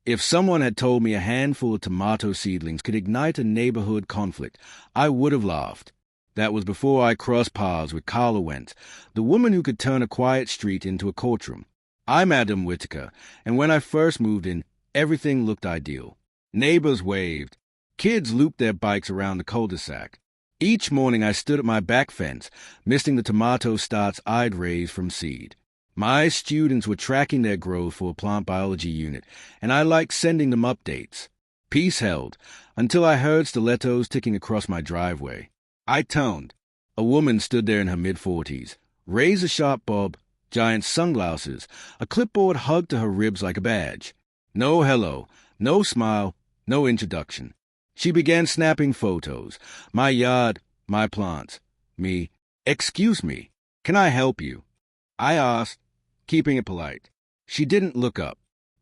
If someone had told me a handful of tomato seedlings could ignite a neighborhood conflict, I would have laughed. That was before I crossed paths with Carla Wentz, the woman who could turn a quiet street into a courtroom. I'm Adam Whitaker, and when I first moved in, everything looked ideal. Neighbors waved. Kids looped their bikes around the cul-de-sac. Each morning I stood at my back fence, misting the tomato starts I'd raised from seed. My students were tracking their growth for a plant biology unit, and I liked sending them updates. Peace held, until I heard stilettos ticking across my driveway. I turned. A woman stood there in her mid-40s, razor-sharp bob, giant sunglasses, a clipboard hugged to her ribs like a badge. No hello, no smile, no introduction. She began snapping photos. My yard, my plants, me. Excuse me, can I help you? I asked, keeping it polite. She didn't look up.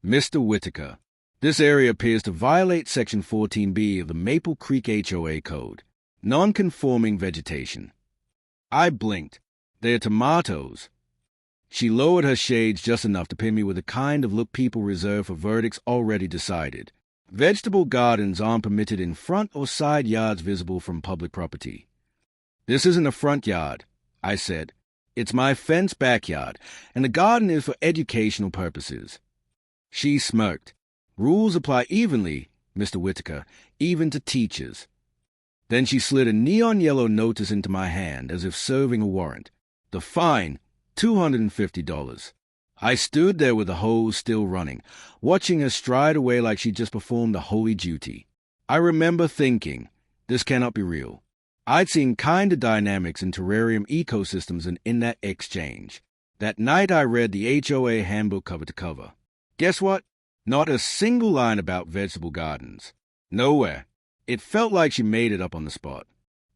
Mr. Whitaker, this area appears to violate Section 14B of the Maple Creek HOA Code. Non-conforming vegetation. I blinked. They're tomatoes. She lowered her shades just enough to pin me with the kind of look people reserve for verdicts already decided. Vegetable gardens aren't permitted in front or side yards visible from public property. This isn't a front yard, I said. It's my fenced backyard, and the garden is for educational purposes. She smirked. Rules apply evenly, Mr. Whitaker, even to teachers. Then she slid a neon yellow notice into my hand as if serving a warrant. The fine, $250. I stood there with the hose still running, watching her stride away like she'd just performed a holy duty. I remember thinking, this cannot be real. I'd seen kinder dynamics in terrarium ecosystems than in that exchange. That night I read the HOA handbook cover to cover. Guess what? Not a single line about vegetable gardens. Nowhere. It felt like she made it up on the spot.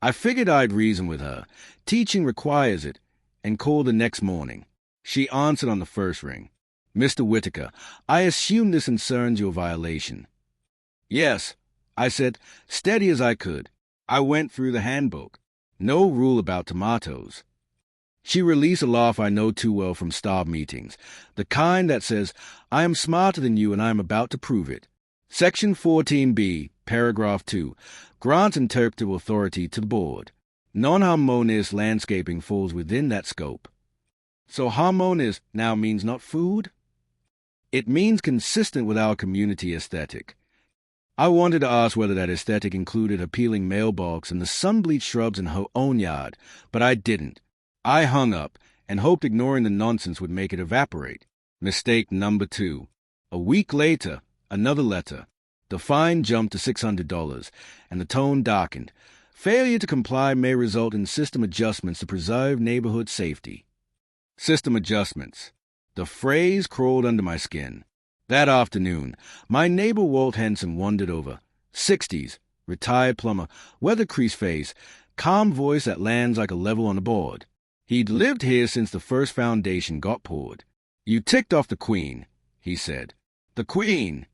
I figured I'd reason with her. Teaching requires it, and called the next morning. She answered on the first ring. Mr. Whitaker, I assume this concerns your violation. Yes, I said, steady as I could. I went through the handbook. No rule about tomatoes. She released a laugh I know too well from STAR meetings, the kind that says, I am smarter than you and I am about to prove it. Section 14B, paragraph 2, grants interpretive authority to the board. Non-harmonious landscaping falls within that scope. So harmonious now means not food? It means consistent with our community aesthetic. I wanted to ask whether that aesthetic included a peeling mailbox and the sun-bleached shrubs in her own yard, but I didn't. I hung up and hoped ignoring the nonsense would make it evaporate. Mistake number 2. A week later, another letter. The fine jumped to $600, and the tone darkened. Failure to comply may result in system adjustments to preserve neighborhood safety. System adjustments. The phrase crawled under my skin. That afternoon, my neighbor Walt Henson wandered over. 60s, retired plumber, weather crease face, calm voice that lands like a level on a board. He'd lived here since the first foundation got poured. You ticked off the Queen, he said. The Queen?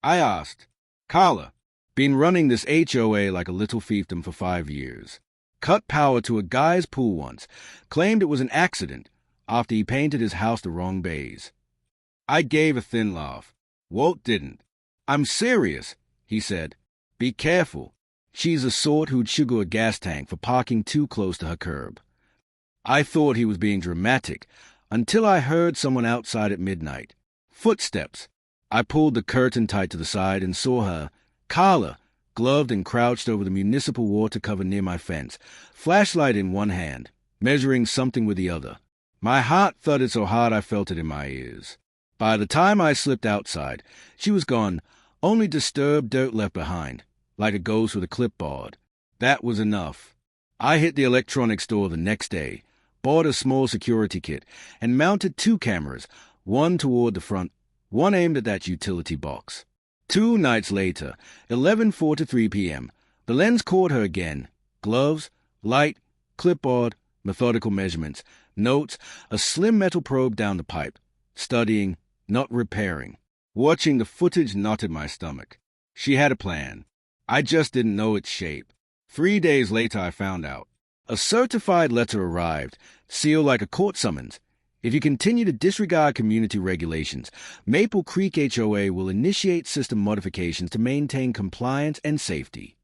I asked. Carla. Been running this HOA like a little fiefdom for 5 years. Cut power to a guy's pool once. Claimed it was an accident after he painted his house the wrong bays. I gave a thin laugh. Walt didn't. I'm serious, he said. Be careful. She's the sort who'd sugar a gas tank for parking too close to her curb. I thought he was being dramatic until I heard someone outside at midnight. Footsteps. I pulled the curtain tight to the side and saw her, Carla, gloved and crouched over the municipal water cover near my fence, flashlight in one hand, measuring something with the other. My heart thudded so hard I felt it in my ears. By the time I slipped outside, she was gone, only disturbed dirt left behind, like a ghost with a clipboard. That was enough. I hit the electronics store the next day, bought a small security kit, and mounted 2 cameras, one toward the front, one aimed at that utility box. 2 nights later, 11:43 p.m., the lens caught her again. Gloves, light, clipboard, methodical measurements, notes, a slim metal probe down the pipe, studying, not repairing. Watching the footage knotted my stomach. She had a plan. I just didn't know its shape. 3 days later I found out. A certified letter arrived, sealed like a court summons. If you continue to disregard community regulations, Maple Creek HOA will initiate system modifications to maintain compliance and safety.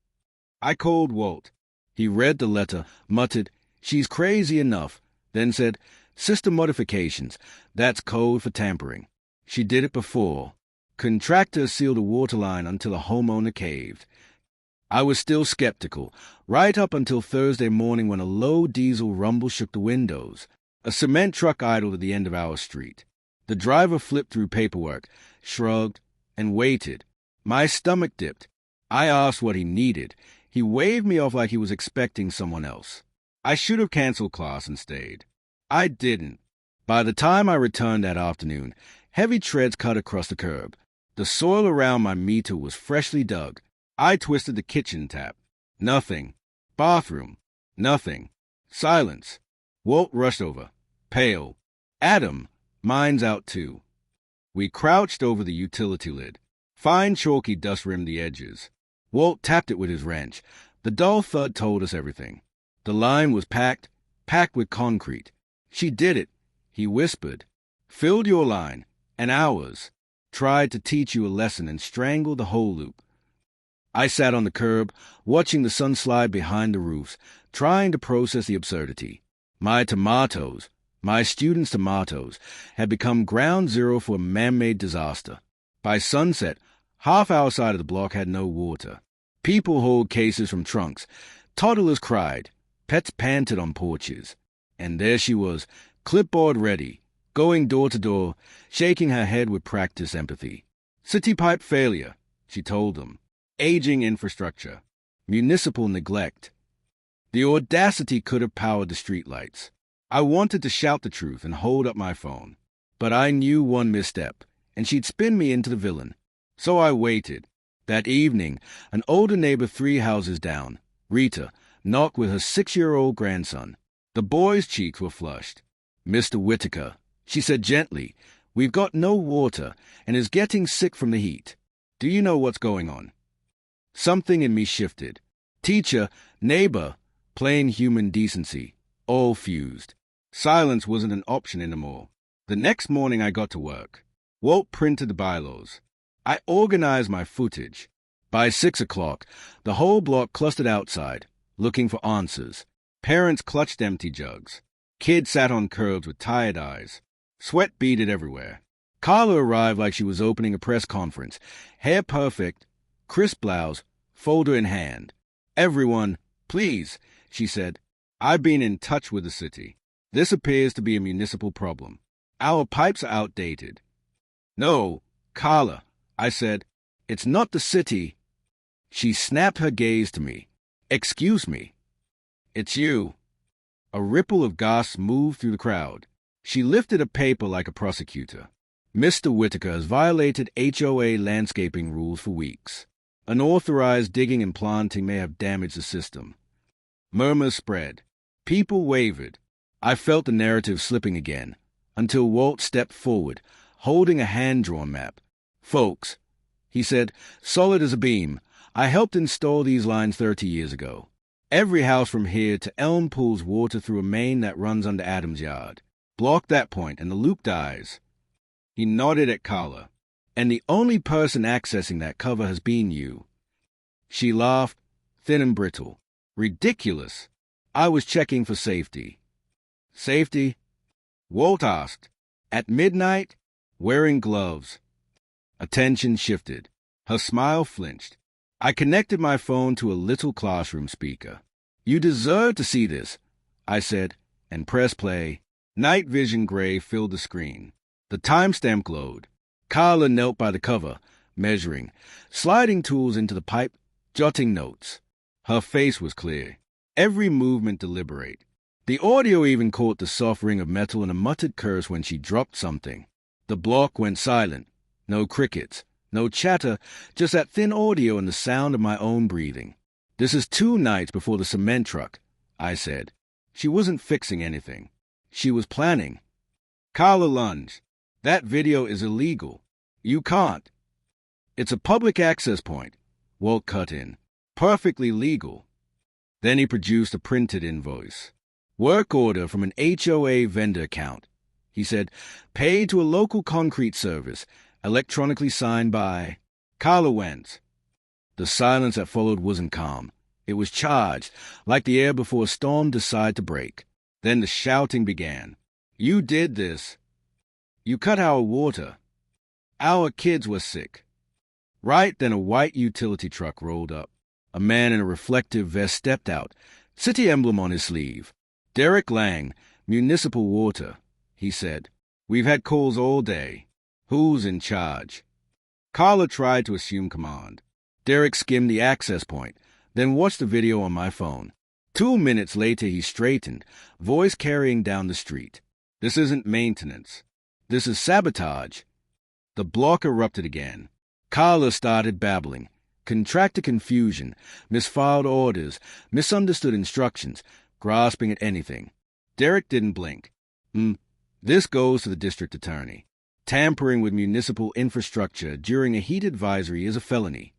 I called Walt. He read the letter, muttered, "She's crazy enough," then said, "System modifications, that's code for tampering. She did it before. Contractor sealed a water line until a homeowner caved." I was still skeptical, right up until Thursday morning when a low diesel rumble shook the windows. A cement truck idled at the end of our street. The driver flipped through paperwork, shrugged, and waited. My stomach dipped. I asked what he needed. He waved me off like he was expecting someone else. I should have canceled class and stayed. I didn't. By the time I returned that afternoon, heavy treads cut across the curb. The soil around my meter was freshly dug. I twisted the kitchen tap. Nothing. Bathroom. Nothing. Silence. Walt rushed over. Pale. "Adam, mine's out too." We crouched over the utility lid. Fine chalky dust rimmed the edges. Walt tapped it with his wrench. The dull thud told us everything. The line was packed with concrete. "She did it," he whispered. "Filled your line, and ours. Tried to teach you a lesson and strangled the whole loop." I sat on the curb, watching the sun slide behind the roofs, trying to process the absurdity. My students' tomatoes, had become ground zero for a man-made disaster. By sunset, half our side of the block had no water. People hauled cases from trunks. Toddlers cried. Pets panted on porches. And there she was, clipboard ready, going door to door, shaking her head with practiced empathy. "City pipe failure," she told them. "Aging infrastructure. Municipal neglect." The audacity could have powered the streetlights. I wanted to shout the truth and hold up my phone. But I knew one misstep, and she'd spin me into the villain. So I waited. That evening, an older neighbor 3 houses down, Rita, knocked with her 6-year-old grandson. The boy's cheeks were flushed. "Mr. Whitaker," she said gently, "we've got no water and is getting sick from the heat. Do you know what's going on?" Something in me shifted. Teacher, neighbor, plain human decency, all fused. Silence wasn't an option anymore. The next morning I got to work. Walt printed the bylaws. I organized my footage. By 6 o'clock, the whole block clustered outside, looking for answers. Parents clutched empty jugs. Kids sat on curbs with tired eyes. Sweat beaded everywhere. Carla arrived like she was opening a press conference. Hair perfect, crisp blouse, folder in hand. "Everyone, please," she said. "I've been in touch with the city. This appears to be a municipal problem. Our pipes are outdated." "No, Carla," I said. "It's not the city." She snapped her gaze to me. "Excuse me." "It's you." A ripple of gasps moved through the crowd. She lifted a paper like a prosecutor. "Mr. Whitaker has violated HOA landscaping rules for weeks. Unauthorized digging and planting may have damaged the system." Murmurs spread. People wavered. I felt the narrative slipping again, until Walt stepped forward, holding a hand-drawn map. "Folks," he said, "solid as a beam. I helped install these lines 30 years ago. Every house from here to Elm pulls water through a main that runs under Adam's yard. Block that point and the loop dies." He nodded at Carla. "And the only person accessing that cover has been you." She laughed, thin and brittle. "Ridiculous. I was checking for safety." "Safety?" Walt asked. "At midnight? Wearing gloves." Attention shifted. Her smile flinched. I connected my phone to a little classroom speaker. "You deserve to see this," I said, and pressed play. Night vision gray filled the screen. The timestamp glowed. Carla knelt by the cover, measuring, sliding tools into the pipe, jotting notes. Her face was clear, every movement deliberate. The audio even caught the soft ring of metal and a muttered curse when she dropped something. The block went silent. No crickets, no chatter, just that thin audio and the sound of my own breathing. "This is 2 nights before the cement truck," I said. She wasn't fixing anything. She was planning. Carla lunged. "That video is illegal. You can't." "It's a public access point," Walt cut in. "Perfectly legal." Then he produced a printed invoice. "Work order from an HOA vendor account," He said, "Paid to a local concrete service, electronically signed by Carla Wentz." The silence that followed wasn't calm. It was charged, like the air before a storm decided to break. Then the shouting began. "You did this. You cut our water. Our kids were sick." Right then a white utility truck rolled up. A man in a reflective vest stepped out, city emblem on his sleeve. "Derek Lang, Municipal Water," he said. "We've had calls all day. Who's in charge?" Carla tried to assume command. Derek skimmed the access point, then watched the video on my phone. 2 minutes later he straightened, voice carrying down the street. "This isn't maintenance. This is sabotage." The block erupted again. Carla started babbling. Contractor confusion, misfiled orders, misunderstood instructions, grasping at anything. Derek didn't blink. This goes to the district attorney. Tampering with municipal infrastructure during a heat advisory is a felony.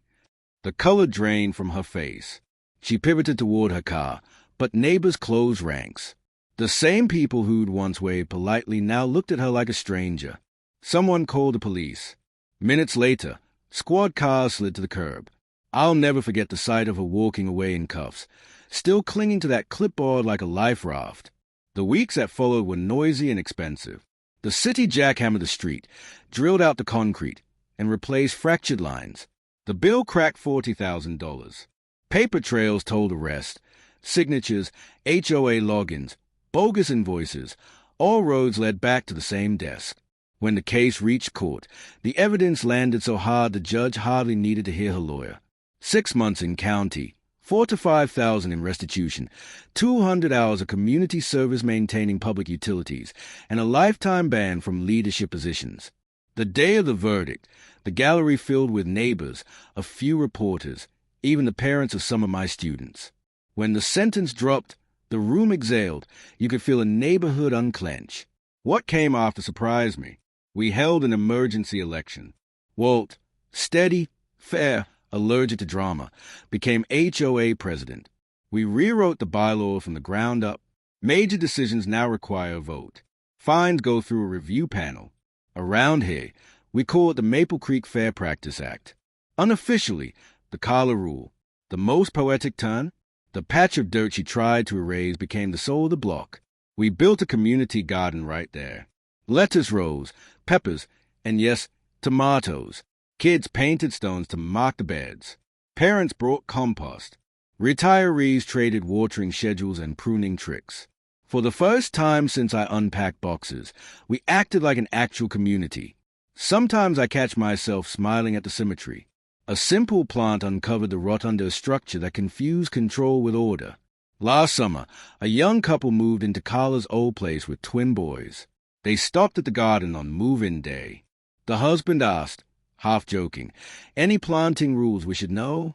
The color drained from her face. She pivoted toward her car, but neighbors closed ranks. The same people who'd once waved politely now looked at her like a stranger. Someone called the police. Minutes later, squad cars slid to the curb. I'll never forget the sight of her walking away in cuffs, still clinging to that clipboard like a life raft. The weeks that followed were noisy and expensive. The city jackhammered the street, drilled out the concrete, and replaced fractured lines. The bill cracked $40,000. Paper trails told the rest. Signatures, HOA logins, bogus invoices, all roads led back to the same desk. When the case reached court, the evidence landed so hard the judge hardly needed to hear her lawyer. 6 months in county, $4,000 to $5,000 in restitution, 200 hours of community service maintaining public utilities, and a lifetime ban from leadership positions. The day of the verdict, the gallery filled with neighbors, a few reporters, even the parents of some of my students. When the sentence dropped, the room exhaled. You could feel a neighborhood unclench. What came after surprised me. We held an emergency election. Walt, steady, fair, allergic to drama, became HOA president. We rewrote the bylaw from the ground up. Major decisions now require a vote. Fines go through a review panel. Around here, we call it the Maple Creek Fair Practice Act. Unofficially, the Carla Rule. The most poetic turn? The patch of dirt she tried to erase became the soul of the block. We built a community garden right there. Lettuce rows, peppers, and yes, tomatoes. Kids painted stones to mark the beds. Parents brought compost. Retirees traded watering schedules and pruning tricks. For the first time since I unpacked boxes, we acted like an actual community. Sometimes I catch myself smiling at the symmetry. A simple plant uncovered the rot under a structure that confused control with order. Last summer, a young couple moved into Carla's old place with twin boys. They stopped at the garden on move-in day. The husband asked, half joking, "Any planting rules we should know?"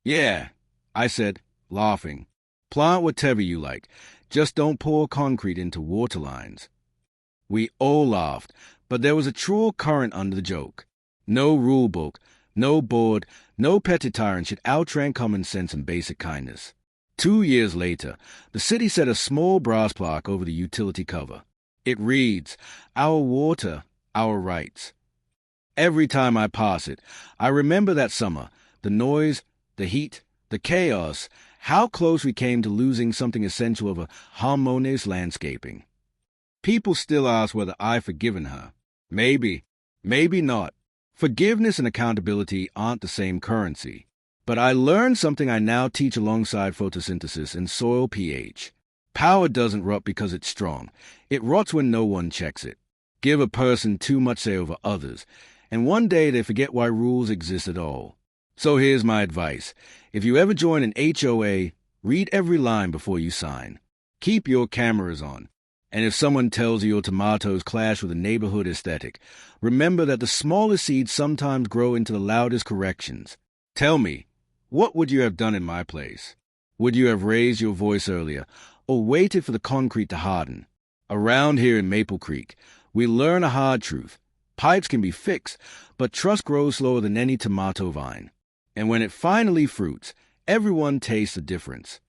"Yeah," I said, laughing. "Plant whatever you like. Just don't pour concrete into water lines." We all laughed, but there was a true current under the joke. No rule book, no board, no petty tyrant should outrank common sense and basic kindness. 2 years later, the city set a small brass plaque over the utility cover. It reads, "Our water, our rights." Every time I pass it, I remember that summer, the noise, the heat, the chaos, how close we came to losing something essential of a Homeowners landscaping. People still ask whether I've forgiven her. Maybe, maybe not. Forgiveness and accountability aren't the same currency. But I learned something I now teach alongside photosynthesis and soil pH. Power doesn't rot because it's strong. It rots when no one checks it. Give a person too much say over others, and one day they forget why rules exist at all. So here's my advice. If you ever join an HOA, read every line before you sign. Keep your cameras on. And if someone tells you your tomatoes clash with a neighborhood aesthetic, remember that the smallest seeds sometimes grow into the loudest corrections. Tell me, what would you have done in my place? Would you have raised your voice earlier, or waited for the concrete to harden? Around here in Maple Creek, we learn a hard truth. Pipes can be fixed, but trust grows slower than any tomato vine. And when it finally fruits, everyone tastes the difference.